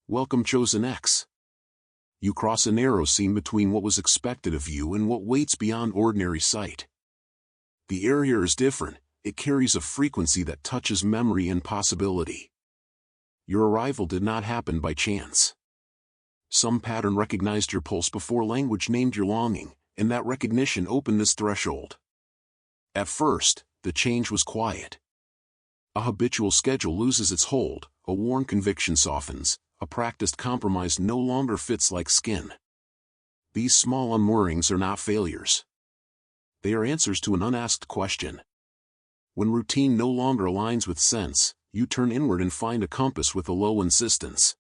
Welcome, Chosen X. You cross a narrow seam between what was expected of you and what waits beyond ordinary sight. The air here is different. It carries a frequency that touches memory and possibility. Your arrival did not happen by chance. Some pattern recognized your pulse before language named your longing, and that recognition opened this threshold. At first, the change was quiet. A habitual schedule loses its hold, a worn conviction softens, a practiced compromise no longer fits like skin. These small unmoorings are not failures. They are answers to an unasked question. When routine no longer aligns with sense, you turn inward and find a compass with a low insistence.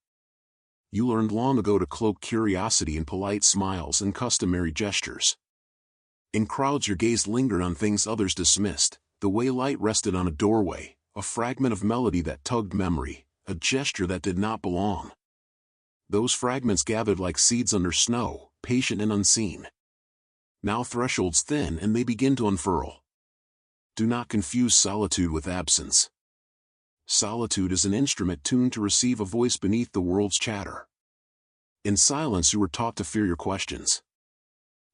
You learned long ago to cloak curiosity in polite smiles and customary gestures. In crowds your gaze lingered on things others dismissed, the way light rested on a doorway, a fragment of melody that tugged memory, a gesture that did not belong. Those fragments gathered like seeds under snow, patient and unseen. Now thresholds thin and they begin to unfurl. Do not confuse solitude with absence. Solitude is an instrument tuned to receive a voice beneath the world's chatter. In silence you were taught to fear your questions.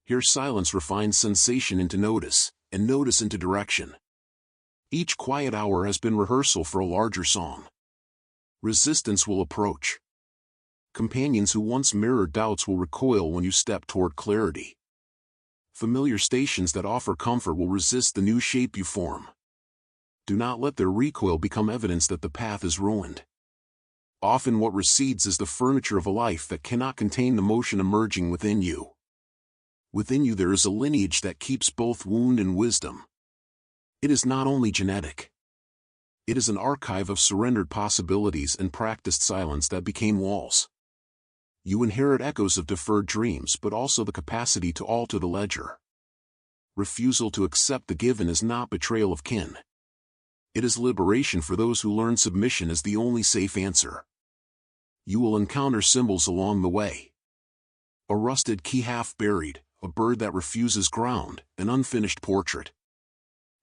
Here silence refines sensation into notice, and notice into direction. Each quiet hour has been rehearsal for a larger song. Resistance will approach. Companions who once mirrored doubts will recoil when you step toward clarity. Familiar stations that offer comfort will resist the new shape you form. Do not let their recoil become evidence that the path is ruined. Often what recedes is the furniture of a life that cannot contain the motion emerging within you. Within you there is a lineage that keeps both wound and wisdom. It is not only genetic. It is an archive of surrendered possibilities and practiced silence that became walls. You inherit echoes of deferred dreams but also the capacity to alter the ledger. Refusal to accept the given is not betrayal of kin. It is liberation for those who learn submission is the only safe answer. You will encounter symbols along the way. A rusted key half buried, a bird that refuses ground, an unfinished portrait.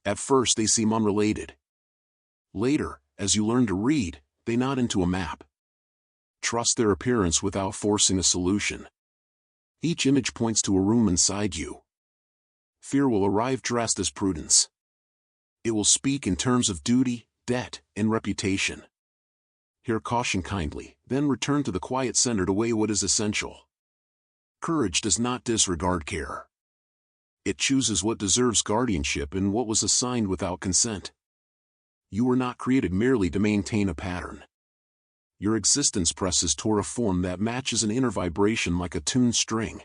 At first they seem unrelated. Later, as you learn to read, they nod into a map. Trust their appearance without forcing a solution. Each image points to a room inside you. Fear will arrive dressed as prudence. It will speak in terms of duty, debt, and reputation. Hear caution kindly, then return to the quiet center to weigh what is essential. Courage does not disregard care. It chooses what deserves guardianship and what was assigned without consent. You were not created merely to maintain a pattern. Your existence presses toward a form that matches an inner vibration like a tuned string.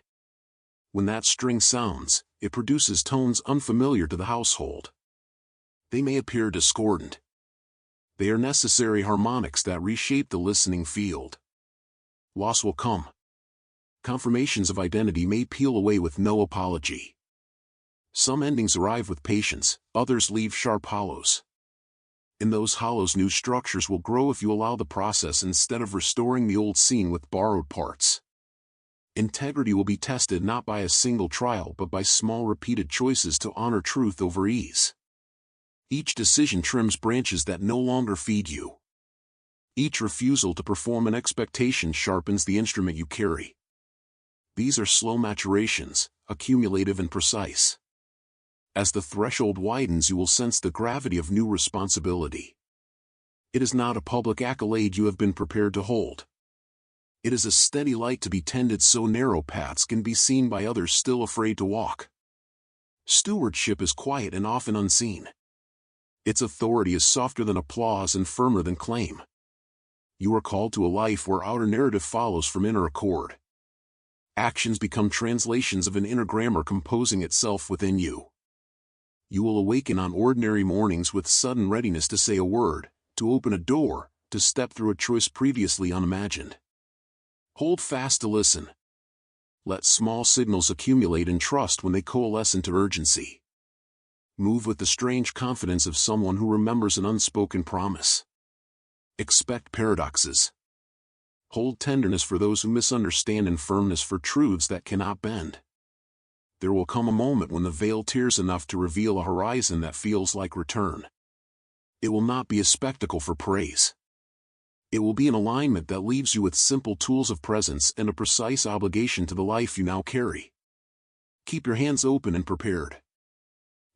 When that string sounds, it produces tones unfamiliar to the household. They may appear discordant. They are necessary harmonics that reshape the listening field. Loss will come. Confirmations of identity may peel away with no apology. Some endings arrive with patience, others leave sharp hollows. In those hollows new structures will grow if you allow the process instead of restoring the old scene with borrowed parts. Integrity will be tested not by a single trial but by small repeated choices to honor truth over ease. Each decision trims branches that no longer feed you. Each refusal to perform an expectation sharpens the instrument you carry. These are slow maturations, accumulative and precise. As the threshold widens you will sense the gravity of new responsibility. It is not a public accolade you have been prepared to hold. It is a steady light to be tended so narrow paths can be seen by others still afraid to walk. Stewardship is quiet and often unseen. Its authority is softer than applause and firmer than claim. You are called to a life where outer narrative follows from inner accord. Actions become translations of an inner grammar composing itself within you. You will awaken on ordinary mornings with sudden readiness to say a word, to open a door, to step through a choice previously unimagined. Hold fast to listen. Let small signals accumulate and trust when they coalesce into urgency. Move with the strange confidence of someone who remembers an unspoken promise. Expect paradoxes. Hold tenderness for those who misunderstand and firmness for truths that cannot bend. There will come a moment when the veil tears enough to reveal a horizon that feels like return. It will not be a spectacle for praise. It will be an alignment that leaves you with simple tools of presence and a precise obligation to the life you now carry. Keep your hands open and prepared.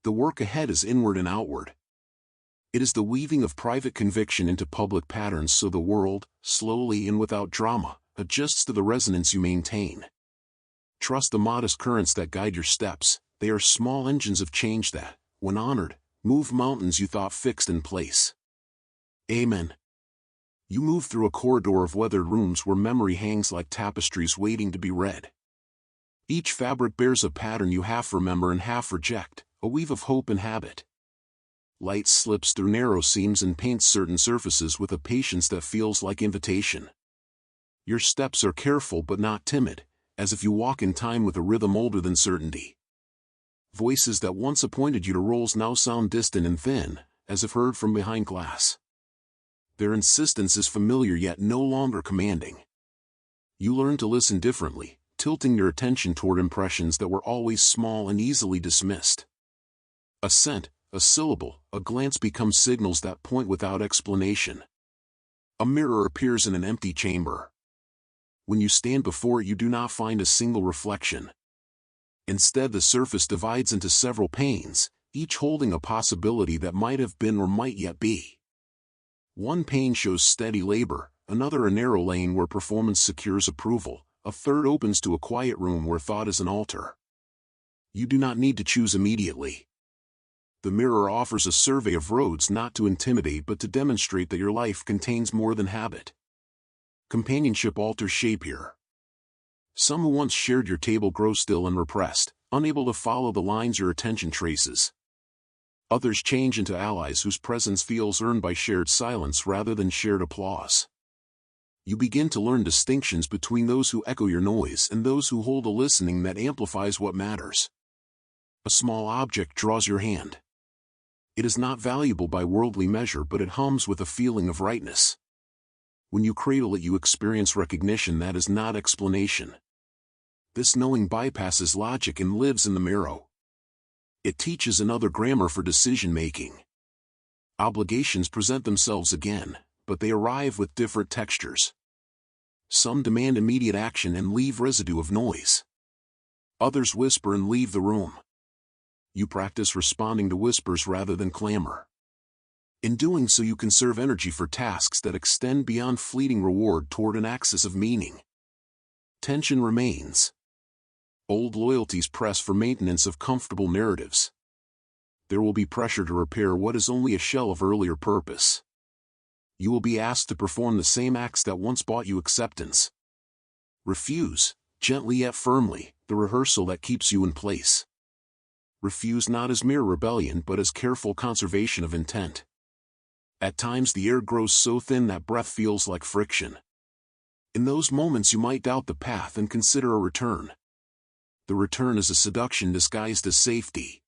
The work ahead is inward and outward. It is the weaving of private conviction into public patterns so the world, slowly and without drama, adjusts to the resonance you maintain. Trust the modest currents that guide your steps. They are small engines of change that, when honored, move mountains you thought fixed in place. Amen. You move through a corridor of weathered rooms where memory hangs like tapestries waiting to be read. Each fabric bears a pattern you half remember and half reject, a weave of hope and habit. Light slips through narrow seams and paints certain surfaces with a patience that feels like invitation. Your steps are careful but not timid, as if you walk in time with a rhythm older than certainty. Voices that once appointed you to roles now sound distant and thin, as if heard from behind glass. Their insistence is familiar yet no longer commanding. You learn to listen differently, tilting your attention toward impressions that were always small and easily dismissed. A scent, a syllable, a glance become signals that point without explanation. A mirror appears in an empty chamber. When you stand before it, you do not find a single reflection. Instead, the surface divides into several panes, each holding a possibility that might have been or might yet be. One pane shows steady labor, another a narrow lane where performance secures approval, a third opens to a quiet room where thought is an altar. You do not need to choose immediately. The mirror offers a survey of roads not to intimidate but to demonstrate that your life contains more than habit. Companionship alters shape here. Some who once shared your table grow still and repressed, unable to follow the lines your attention traces. Others change into allies whose presence feels earned by shared silence rather than shared applause. You begin to learn distinctions between those who echo your noise and those who hold a listening that amplifies what matters. A small object draws your hand. It is not valuable by worldly measure, but it hums with a feeling of rightness. When you cradle it, you experience recognition that is not explanation. This knowing bypasses logic and lives in the mirror. It teaches another grammar for decision-making. Obligations present themselves again, but they arrive with different textures. Some demand immediate action and leave residue of noise. Others whisper and leave the room. You practice responding to whispers rather than clamor. In doing so, you conserve energy for tasks that extend beyond fleeting reward toward an axis of meaning. Tension remains. Old loyalties press for maintenance of comfortable narratives. There will be pressure to repair what is only a shell of earlier purpose. You will be asked to perform the same acts that once bought you acceptance. Refuse, gently yet firmly, the rehearsal that keeps you in place. Refuse not as mere rebellion but as careful conservation of intent. At times the air grows so thin that breath feels like friction. In those moments you might doubt the path and consider a return. The return is a seduction disguised as safety.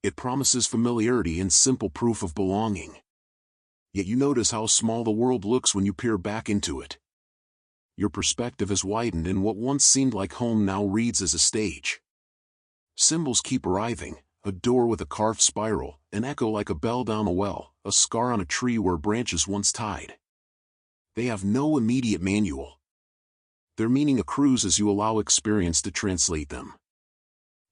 It promises familiarity and simple proof of belonging. Yet you notice how small the world looks when you peer back into it. Your perspective has widened and what once seemed like home now reads as a stage. Symbols keep arriving, a door with a carved spiral, an echo like a bell down a well, a scar on a tree where branches once tied. They have no immediate manual. Their meaning accrues as you allow experience to translate them.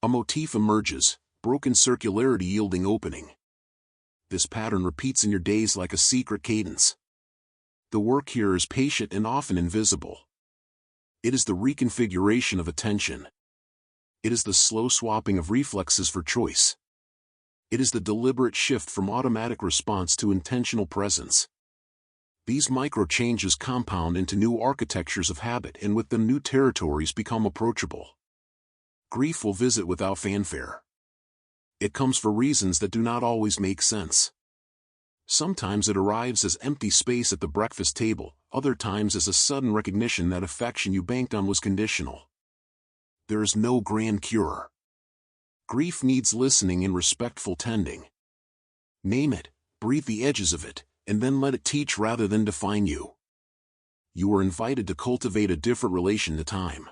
A motif emerges, broken circularity yielding opening. This pattern repeats in your days like a secret cadence. The work here is patient and often invisible. It is the reconfiguration of attention. It is the slow swapping of reflexes for choice. It is the deliberate shift from automatic response to intentional presence. These micro-changes compound into new architectures of habit, and with them new territories become approachable. Grief will visit without fanfare. It comes for reasons that do not always make sense. Sometimes it arrives as empty space at the breakfast table, other times as a sudden recognition that affection you banked on was conditional. There is no grand cure. Grief needs listening and respectful tending. Name it, breathe the edges of it, and then let it teach rather than define you. You are invited to cultivate a different relation to time.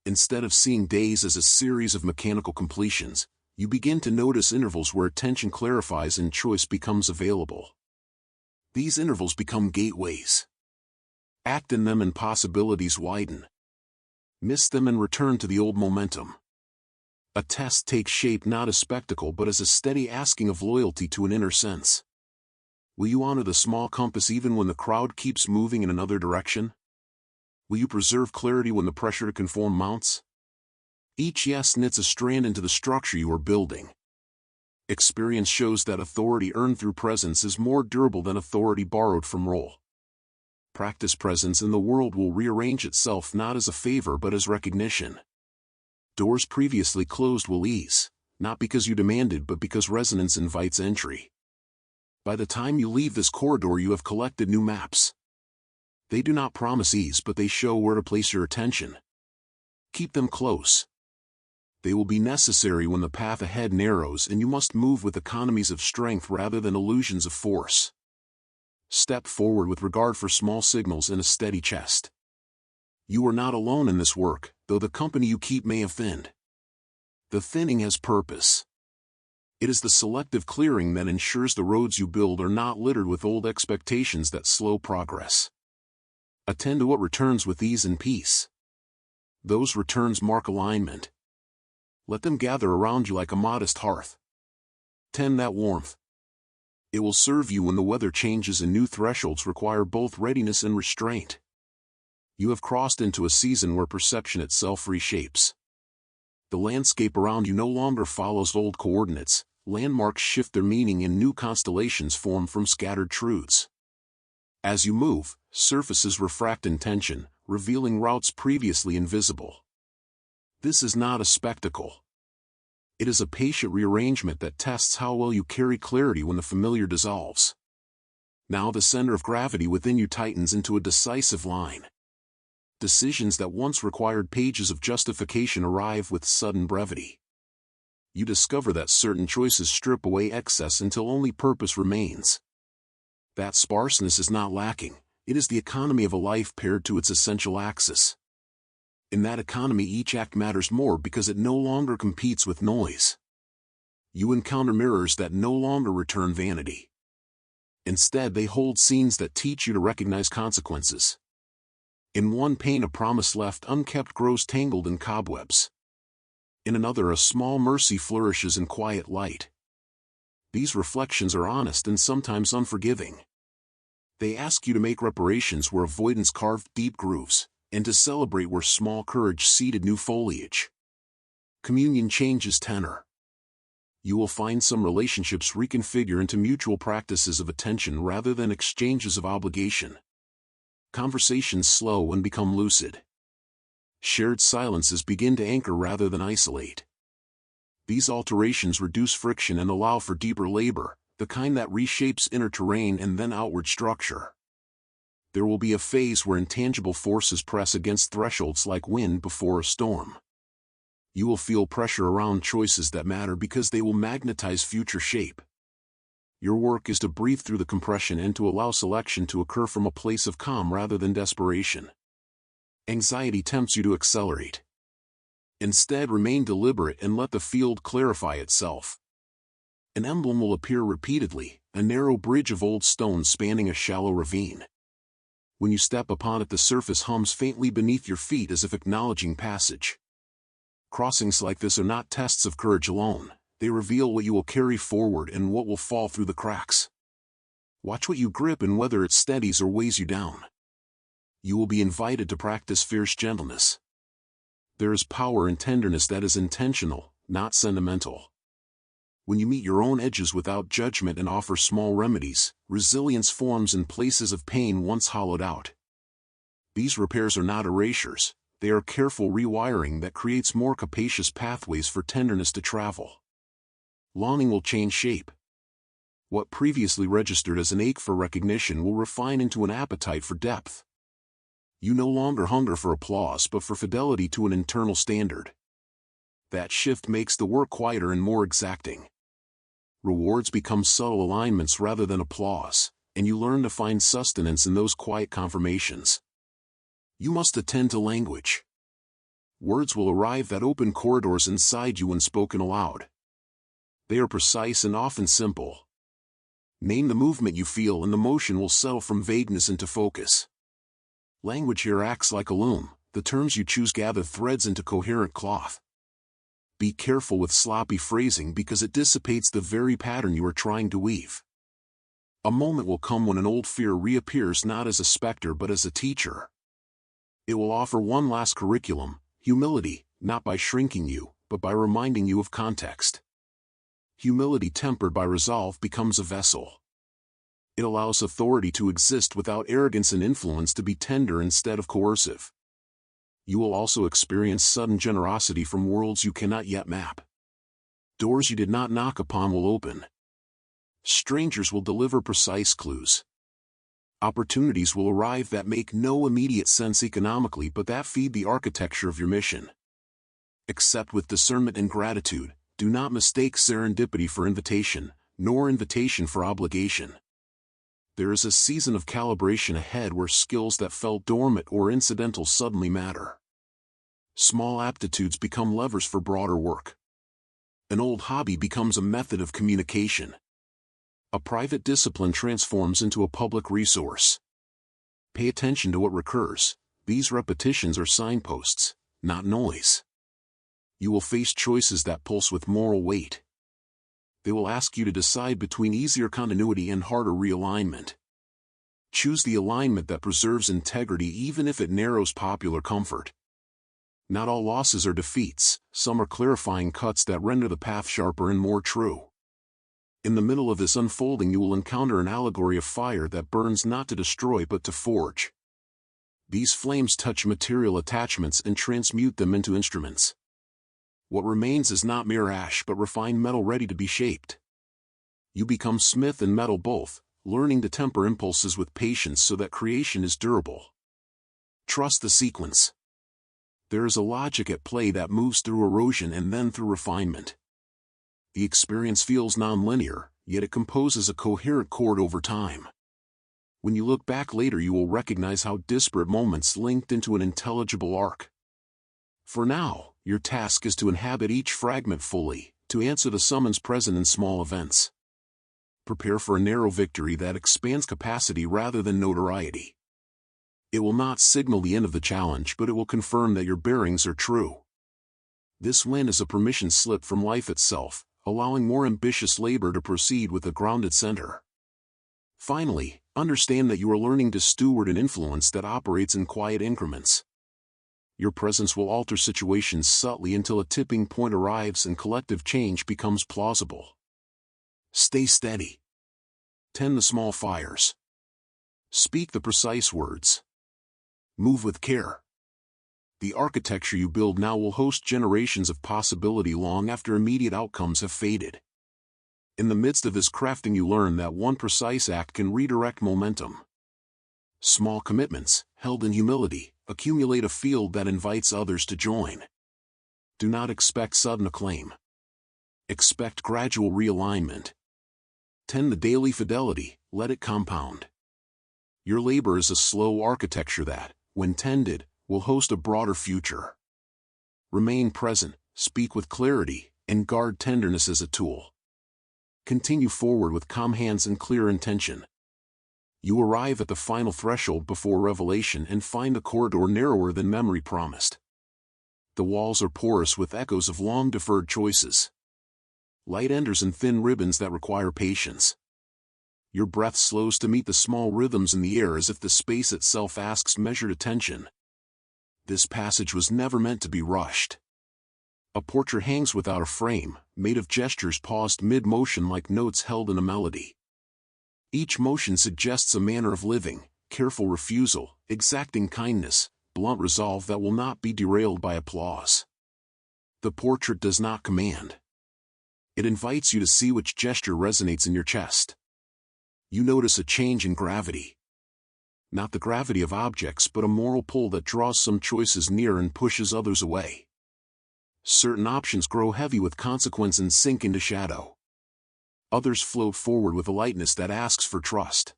Instead of seeing days as a series of mechanical completions, you begin to notice intervals where attention clarifies and choice becomes available. These intervals become gateways. Act in them and possibilities widen. Miss them and return to the old momentum. A test takes shape not as spectacle but as a steady asking of loyalty to an inner sense. Will you honor the small compass even when the crowd keeps moving in another direction? Will you preserve clarity when the pressure to conform mounts? Each yes knits a strand into the structure you are building. Experience shows that authority earned through presence is more durable than authority borrowed from role. Practice presence and the world will rearrange itself not as a favor but as recognition. Doors previously closed will ease, not because you demanded but because resonance invites entry. By the time you leave this corridor you have collected new maps. They do not promise ease but they show where to place your attention. Keep them close. They will be necessary when the path ahead narrows and you must move with economies of strength rather than illusions of force. Step forward with regard for small signals and a steady chest. You are not alone in this work, though the company you keep may have thinned. The thinning has purpose. It is the selective clearing that ensures the roads you build are not littered with old expectations that slow progress. Attend to what returns with ease and peace. Those returns mark alignment. Let them gather around you like a modest hearth. Tend that warmth. It will serve you when the weather changes and new thresholds require both readiness and restraint. You have crossed into a season where perception itself reshapes. The landscape around you no longer follows old coordinates, landmarks shift their meaning and new constellations form from scattered truths. As you move, surfaces refract in tension, revealing routes previously invisible. This is not a spectacle. It is a patient rearrangement that tests how well you carry clarity when the familiar dissolves. Now the center of gravity within you tightens into a decisive line. Decisions that once required pages of justification arrive with sudden brevity. You discover that certain choices strip away excess until only purpose remains. That sparseness is not lacking, it is the economy of a life paired to its essential axis. In that economy each act matters more because it no longer competes with noise. You encounter mirrors that no longer return vanity. Instead they hold scenes that teach you to recognize consequences. In one pane a promise left unkept grows tangled in cobwebs. In another a small mercy flourishes in quiet light. These reflections are honest and sometimes unforgiving. They ask you to make reparations where avoidance carved deep grooves, and to celebrate where small courage seeded new foliage. Communion changes tenor. You will find some relationships reconfigure into mutual practices of attention rather than exchanges of obligation. Conversations slow and become lucid. Shared silences begin to anchor rather than isolate. These alterations reduce friction and allow for deeper labor, the kind that reshapes inner terrain and then outward structure. There will be a phase where intangible forces press against thresholds like wind before a storm. You will feel pressure around choices that matter because they will magnetize future shape. Your work is to breathe through the compression and to allow selection to occur from a place of calm rather than desperation. Anxiety tempts you to accelerate. Instead, remain deliberate and let the field clarify itself. An emblem will appear repeatedly, a narrow bridge of old stone spanning a shallow ravine. When you step upon it, the surface hums faintly beneath your feet as if acknowledging passage. Crossings like this are not tests of courage alone, they reveal what you will carry forward and what will fall through the cracks. Watch what you grip and whether it steadies or weighs you down. You will be invited to practice fierce gentleness. There is power in tenderness that is intentional, not sentimental. When you meet your own edges without judgment and offer small remedies, resilience forms in places of pain once hollowed out. These repairs are not erasures, they are careful rewiring that creates more capacious pathways for tenderness to travel. Longing will change shape. What previously registered as an ache for recognition will refine into an appetite for depth. You no longer hunger for applause but for fidelity to an internal standard. That shift makes the work quieter and more exacting. Rewards become subtle alignments rather than applause, and you learn to find sustenance in those quiet confirmations. You must attend to language. Words will arrive that open corridors inside you when spoken aloud. They are precise and often simple. Name the movement you feel and the motion will settle from vagueness into focus. Language here acts like a loom. The terms you choose gather threads into coherent cloth. Be careful with sloppy phrasing because it dissipates the very pattern you are trying to weave. A moment will come when an old fear reappears not as a specter but as a teacher. It will offer one last curriculum, humility, not by shrinking you, but by reminding you of context. Humility tempered by resolve becomes a vessel. It allows authority to exist without arrogance and influence to be tender instead of coercive. You will also experience sudden generosity from worlds you cannot yet map. Doors you did not knock upon will open. Strangers will deliver precise clues. Opportunities will arrive that make no immediate sense economically but that feed the architecture of your mission. Accept with discernment and gratitude. Do not mistake serendipity for invitation, nor invitation for obligation. There is a season of calibration ahead where skills that felt dormant or incidental suddenly matter. Small aptitudes become levers for broader work. An old hobby becomes a method of communication. A private discipline transforms into a public resource. Pay attention to what recurs. These repetitions are signposts, not noise. You will face choices that pulse with moral weight. They will ask you to decide between easier continuity and harder realignment. Choose the alignment that preserves integrity even if it narrows popular comfort. Not all losses are defeats, some are clarifying cuts that render the path sharper and more true. In the middle of this unfolding you will encounter an allegory of fire that burns not to destroy but to forge. These flames touch material attachments and transmute them into instruments. What remains is not mere ash but refined metal ready to be shaped. You become smith and metal both, learning to temper impulses with patience so that creation is durable. Trust the sequence. There is a logic at play that moves through erosion and then through refinement. The experience feels non-linear, yet it composes a coherent chord over time. When you look back later you will recognize how disparate moments linked into an intelligible arc. For now, your task is to inhabit each fragment fully, to answer the summons present in small events. Prepare for a narrow victory that expands capacity rather than notoriety. It will not signal the end of the challenge but it will confirm that your bearings are true. This win is a permission slip from life itself, allowing more ambitious labor to proceed with a grounded center. Finally, understand that you are learning to steward an influence that operates in quiet increments. Your presence will alter situations subtly until a tipping point arrives and collective change becomes plausible. Stay steady. Tend the small fires. Speak the precise words. Move with care. The architecture you build now will host generations of possibility long after immediate outcomes have faded. In the midst of this crafting you learn that one precise act can redirect momentum. Small commitments, held in humility, accumulate a field that invites others to join. Do not expect sudden acclaim. Expect gradual realignment. Tend the daily fidelity, let it compound. Your labor is a slow architecture that, when tended, will host a broader future. Remain present, speak with clarity, and guard tenderness as a tool. Continue forward with calm hands and clear intention. You arrive at the final threshold before revelation and find the corridor narrower than memory promised. The walls are porous with echoes of long-deferred choices. Light enters in thin ribbons that require patience. Your breath slows to meet the small rhythms in the air as if the space itself asks measured attention. This passage was never meant to be rushed. A portrait hangs without a frame, made of gestures paused mid-motion like notes held in a melody. Each motion suggests a manner of living, careful refusal, exacting kindness, blunt resolve that will not be derailed by applause. The portrait does not command. It invites you to see which gesture resonates in your chest. You notice a change in gravity. Not the gravity of objects but a moral pull that draws some choices near and pushes others away. Certain options grow heavy with consequence and sink into shadow. Others float forward with a lightness that asks for trust.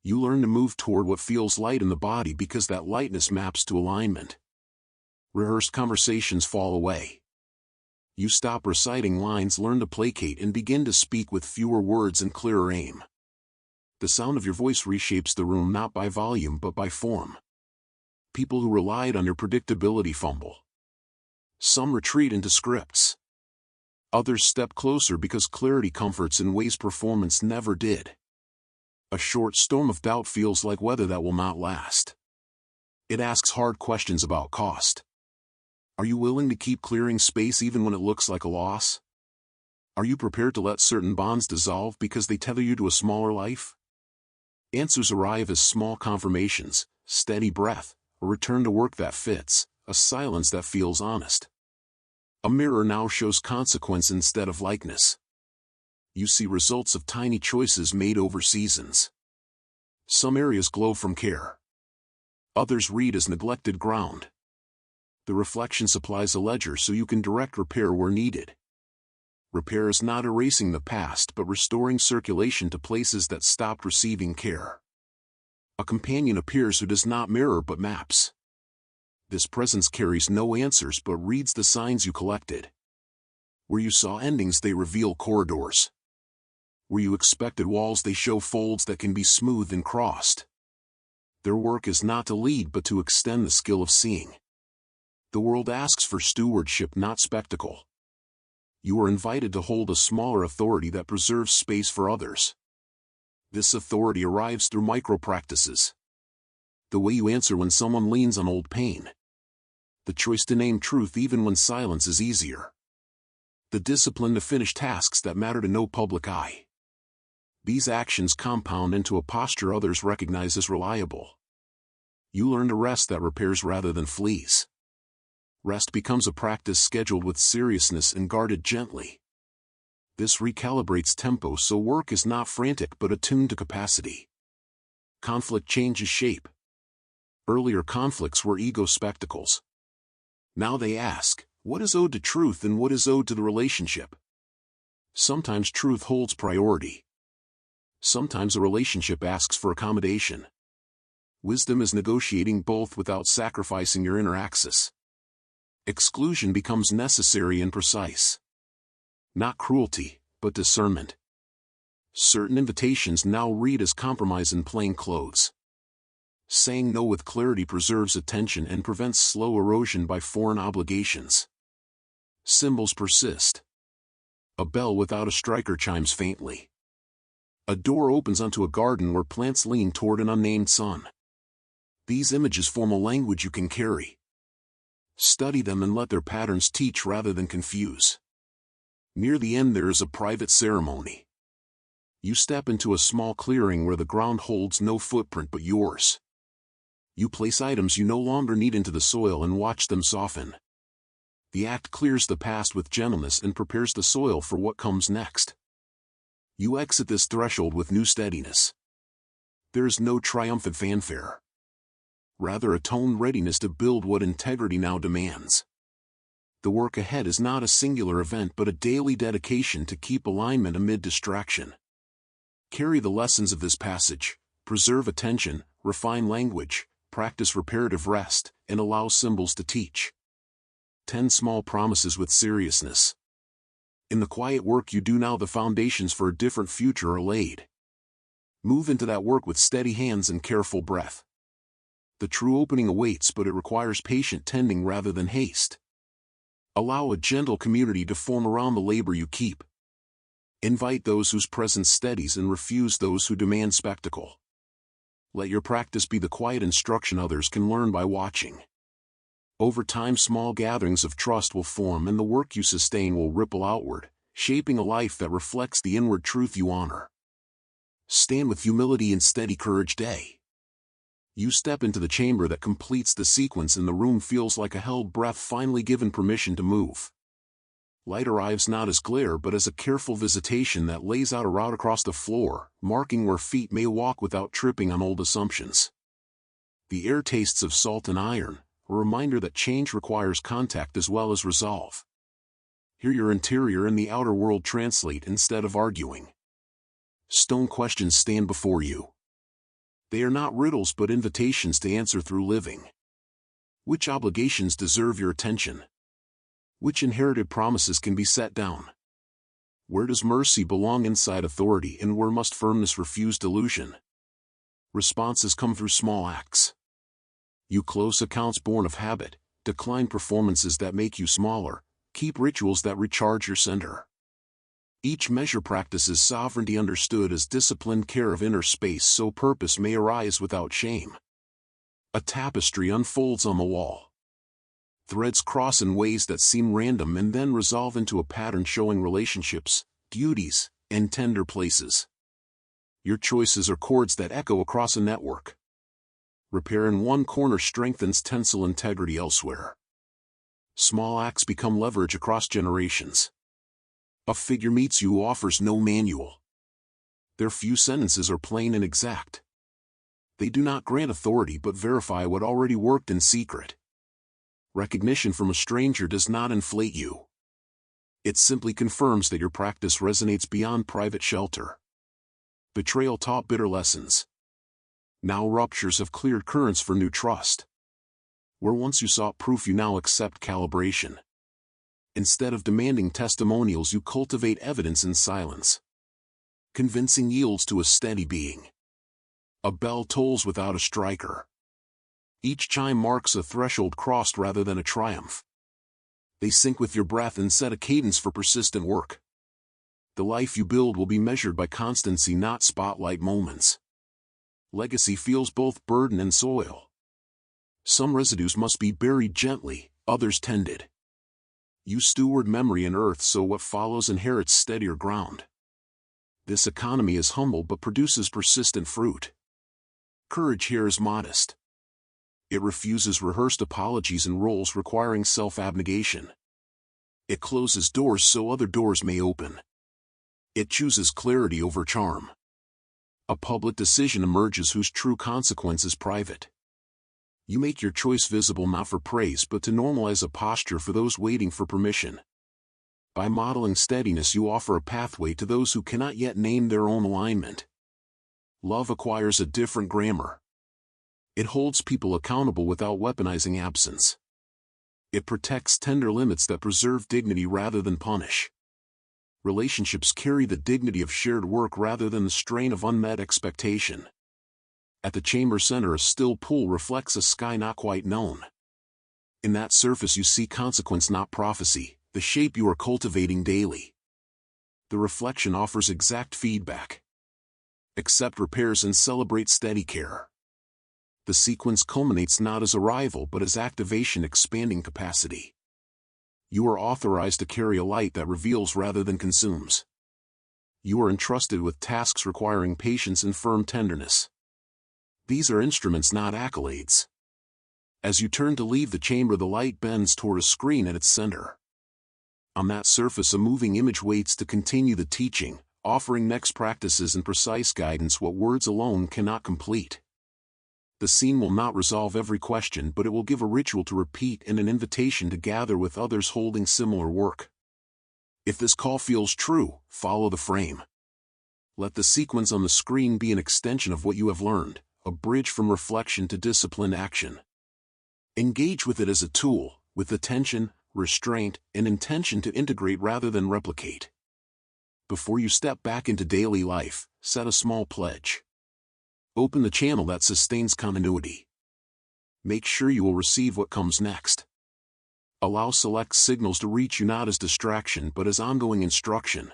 You learn to move toward what feels light in the body because that lightness maps to alignment. Rehearsed conversations fall away. You stop reciting lines, learn to placate, and begin to speak with fewer words and clearer aim. The sound of your voice reshapes the room not by volume but by form. People who relied on your predictability fumble. Some retreat into scripts. Others step closer because clarity comforts in ways performance never did. A short storm of doubt feels like weather that will not last. It asks hard questions about cost. Are you willing to keep clearing space even when it looks like a loss? Are you prepared to let certain bonds dissolve because they tether you to a smaller life? Answers arrive as small confirmations, steady breath, a return to work that fits, a silence that feels honest. A mirror now shows consequence instead of likeness. You see results of tiny choices made over seasons. Some areas glow from care. Others read as neglected ground. The reflection supplies a ledger so you can direct repair where needed. Repair is not erasing the past but restoring circulation to places that stopped receiving care. A companion appears who does not mirror but maps. This presence carries no answers but reads the signs you collected. Where you saw endings, they reveal corridors. Where you expected walls, they show folds that can be smoothed and crossed. Their work is not to lead but to extend the skill of seeing. The world asks for stewardship, not spectacle. You are invited to hold a smaller authority that preserves space for others. This authority arrives through micro-practices. The way you answer when someone leans on old pain. The choice to name truth even when silence is easier. The discipline to finish tasks that matter to no public eye. These actions compound into a posture others recognize as reliable. You learn to rest that repairs rather than flees. Rest becomes a practice scheduled with seriousness and guarded gently. This recalibrates tempo so work is not frantic but attuned to capacity. Conflict changes shape. Earlier conflicts were ego spectacles. Now they ask, what is owed to truth and what is owed to the relationship? Sometimes truth holds priority. Sometimes a relationship asks for accommodation. Wisdom is negotiating both without sacrificing your inner axis. Exclusion becomes necessary and precise. Not cruelty, but discernment. Certain invitations now read as compromise in plain clothes. Saying no with clarity preserves attention and prevents slow erosion by foreign obligations. Symbols persist. A bell without a striker chimes faintly. A door opens onto a garden where plants lean toward an unnamed sun. These images form a language you can carry. Study them and let their patterns teach rather than confuse. Near the end there is a private ceremony. You step into a small clearing where the ground holds no footprint but yours. You place items you no longer need into the soil and watch them soften. The act clears the past with gentleness and prepares the soil for what comes next. You exit this threshold with new steadiness. There is no triumphant fanfare. Rather a toned readiness to build what integrity now demands. The work ahead is not a singular event but a daily dedication to keep alignment amid distraction. Carry the lessons of this passage, preserve attention, refine language, practice reparative rest, and allow symbols to teach. 10 small promises with seriousness. In the quiet work you do now, the foundations for a different future are laid. Move into that work with steady hands and careful breath. The true opening awaits, but it requires patient tending rather than haste. Allow a gentle community to form around the labor you keep. Invite those whose presence steadies and refuse those who demand spectacle. Let your practice be the quiet instruction others can learn by watching. Over time, small gatherings of trust will form and the work you sustain will ripple outward, shaping a life that reflects the inward truth you honor. Stand with humility and steady courage day. You step into the chamber that completes the sequence and the room feels like a held breath finally given permission to move. Light arrives not as glare but as a careful visitation that lays out a route across the floor, marking where feet may walk without tripping on old assumptions. The air tastes of salt and iron, a reminder that change requires contact as well as resolve. Hear your interior and the outer world translate instead of arguing. Stone questions stand before you. They are not riddles but invitations to answer through living. Which obligations deserve your attention? Which inherited promises can be set down? Where does mercy belong inside authority, and where must firmness refuse delusion? Responses come through small acts. You close accounts born of habit, decline performances that make you smaller, keep rituals that recharge your center. Each measure practices sovereignty understood as disciplined care of inner space so purpose may arise without shame. A tapestry unfolds on the wall. Threads cross in ways that seem random and then resolve into a pattern showing relationships, duties, and tender places. Your choices are chords that echo across a network. Repair in one corner strengthens tensile integrity elsewhere. Small acts become leverage across generations. A figure meets you who offers no manual. Their few sentences are plain and exact. They do not grant authority but verify what already worked in secret. Recognition from a stranger does not inflate you. It simply confirms that your practice resonates beyond private shelter. Betrayal taught bitter lessons. Now ruptures have cleared currents for new trust. Where once you sought proof, you now accept calibration. Instead of demanding testimonials, you cultivate evidence in silence. Convincing yields to a steady being. A bell tolls without a striker. Each chime marks a threshold crossed rather than a triumph. They sync with your breath and set a cadence for persistent work. The life you build will be measured by constancy, not spotlight moments. Legacy feels both burden and soil. Some residues must be buried gently, others tended. You steward memory and earth so what follows inherits steadier ground. This economy is humble but produces persistent fruit. Courage here is modest. It refuses rehearsed apologies and roles requiring self-abnegation. It closes doors so other doors may open. It chooses clarity over charm. A public decision emerges whose true consequence is private. You make your choice visible not for praise but to normalize a posture for those waiting for permission. By modeling steadiness, you offer a pathway to those who cannot yet name their own alignment. Love acquires a different grammar. It holds people accountable without weaponizing absence. It protects tender limits that preserve dignity rather than punish. Relationships carry the dignity of shared work rather than the strain of unmet expectation. At the chamber center, a still pool reflects a sky not quite known. In that surface you see consequence, not prophecy, the shape you are cultivating daily. The reflection offers exact feedback. Accept repairs and celebrate steady care. The sequence culminates not as arrival but as activation, expanding capacity. You are authorized to carry a light that reveals rather than consumes. You are entrusted with tasks requiring patience and firm tenderness. These are instruments, not accolades. As you turn to leave the chamber, the light bends toward a screen at its center. On that surface, a moving image waits to continue the teaching, offering next practices and precise guidance what words alone cannot complete. The scene will not resolve every question, but it will give a ritual to repeat and an invitation to gather with others holding similar work. If this call feels true, follow the frame. Let the sequence on the screen be an extension of what you have learned, a bridge from reflection to disciplined action. Engage with it as a tool, with attention, restraint, and intention to integrate rather than replicate. Before you step back into daily life, set a small pledge. Open the channel that sustains continuity. Make sure you will receive what comes next. Allow select signals to reach you not as distraction but as ongoing instruction.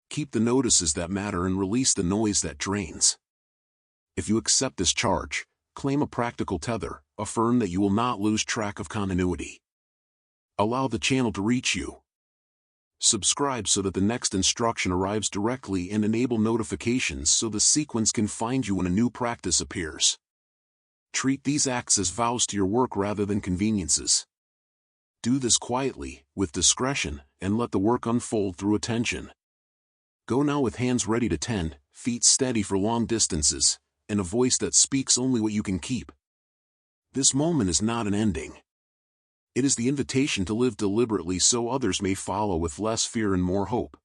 Keep the notices that matter and release the noise that drains. If you accept this charge, claim a practical tether, affirm that you will not lose track of continuity. Allow the channel to reach you. Subscribe so that the next instruction arrives directly and enable notifications so the sequence can find you when a new practice appears. Treat these acts as vows to your work rather than conveniences. Do this quietly, with discretion, and let the work unfold through attention. Go now with hands ready to tend, feet steady for long distances, and a voice that speaks only what you can keep. This moment is not an ending. It is the invitation to live deliberately so others may follow with less fear and more hope.